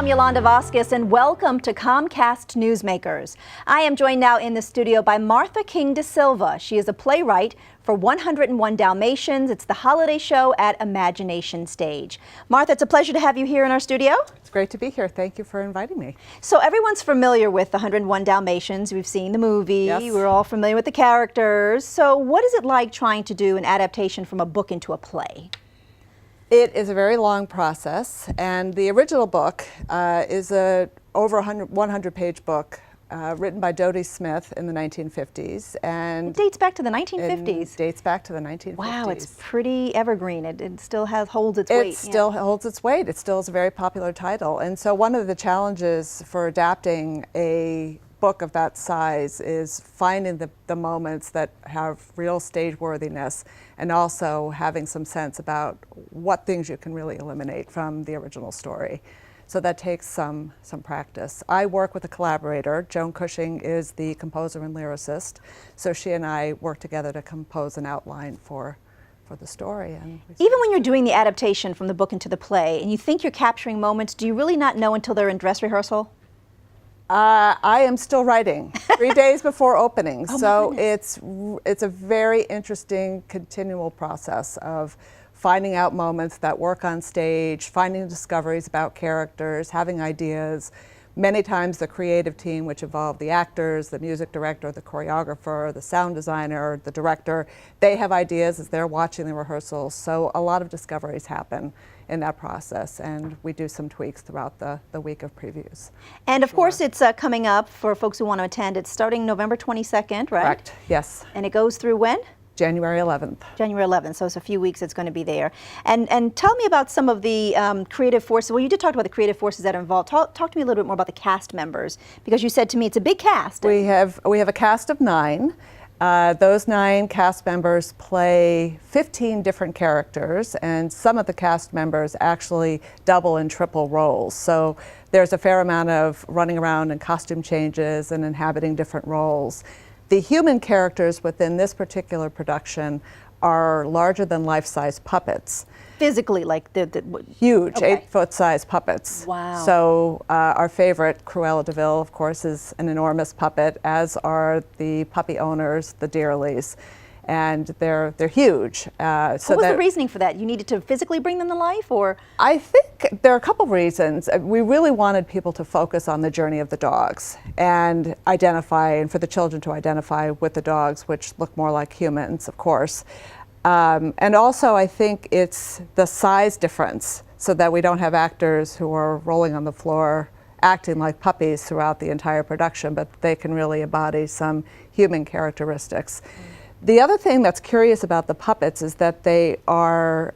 I'm Yolanda Vasquez, and welcome to Comcast Newsmakers. I am joined now in the studio by Martha King de Silva. She is a playwright for 101 Dalmatians. It's the holiday show at Imagination Stage. Martha, it's a pleasure to have you here in our studio. It's great to be here. Thank you for inviting me. So everyone's familiar with 101 Dalmatians. We've seen the movie. Yes. We're all familiar with the characters. So what is it like trying to do an adaptation from a book into a play? It is a very long process, and the original book is a over 100-page book written by Dodie Smith in the 1950s. And it dates back to the 1950s. It dates back to the 1950s. Wow, it's pretty evergreen. It still holds its weight. It still holds its weight. It still is a very popular title. And so one of the challenges for adapting a book of that size is finding the moments that have real stage worthiness, and also having some sense about what things you can really eliminate from the original story. So that takes some practice. I work with a collaborator. Joan Cushing is the composer and lyricist. So she and I work together to compose an outline for the story. And even when you're doing the adaptation from the book into the play and you think you're capturing moments, do you really not know until they're in dress rehearsal? I am still writing 3 days before opening. Oh, so it's a very interesting continual process of finding out moments that work on stage, finding discoveries about characters, having ideas. Many times the creative team, which involve the actors, the music director, the choreographer, the sound designer, the director, they have ideas as they're watching the rehearsals. So a lot of discoveries happen in that process, and we do some tweaks throughout the week of previews. And of course it's coming up for folks who want to attend. It's starting November 22nd, right? Correct, yes. And it goes through when? January 11th. January 11th, so it's a few weeks it's going to be there. And tell me about some of the creative forces. Well, you did talk about the creative forces that are involved. Talk to me a little bit more about the cast members, because you said to me it's a big cast. We have a cast of 9. Those 9 cast members play 15 different characters, and some of the cast members actually double and triple roles. So there's a fair amount of running around in costume changes and inhabiting different roles. The human characters within this particular production are larger than life-size puppets. Physically, like huge, okay. 8-foot-size puppets. Wow. So our favorite, Cruella de Vil, of course, is an enormous puppet, as are the puppy owners, the Dearlys. And they're huge. What was the reasoning for that? You needed to physically bring them to life, or? I think there are a couple reasons. We really wanted people to focus on the journey of the dogs and identify, and for the children to identify with the dogs, which look more like humans, of course. And also, I think it's the size difference, so that we don't have actors who are rolling on the floor acting like puppies throughout the entire production, but they can really embody some human characteristics. The other thing that's curious about the puppets is that they are,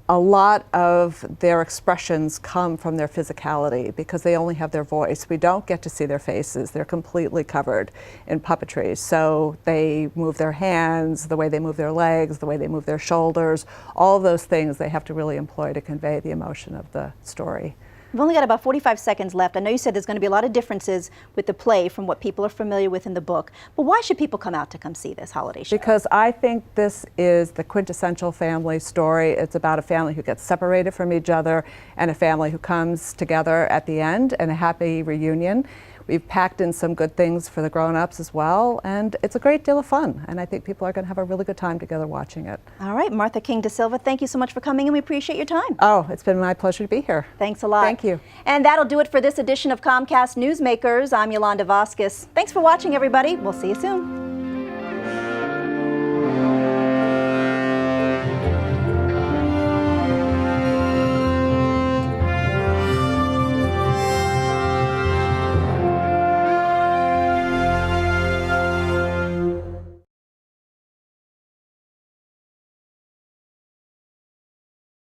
a lot of their expressions come from their physicality, because they only have their voice. We don't get to see their faces. They're completely covered in puppetry. So they move their hands, the way they move their legs, the way they move their shoulders, all of those things they have to really employ to convey the emotion of the story. We've only got about 45 seconds left. I know you said there's going to be a lot of differences with the play from what people are familiar with in the book, but why should people come out to come see this holiday show? Because I think this is the quintessential family story. It's about a family who gets separated from each other and a family who comes together at the end, and a happy reunion. We've packed in some good things for the grown-ups as well, and it's a great deal of fun, and I think people are going to have a really good time together watching it. All right, Martha King de Silva, thank you so much for coming, and we appreciate your time. Oh, it's been my pleasure to be here. Thanks a lot. Thank you. And that'll do it for this edition of Comcast Newsmakers. I'm Yolanda Vasquez. Thanks for watching, everybody. We'll see you soon.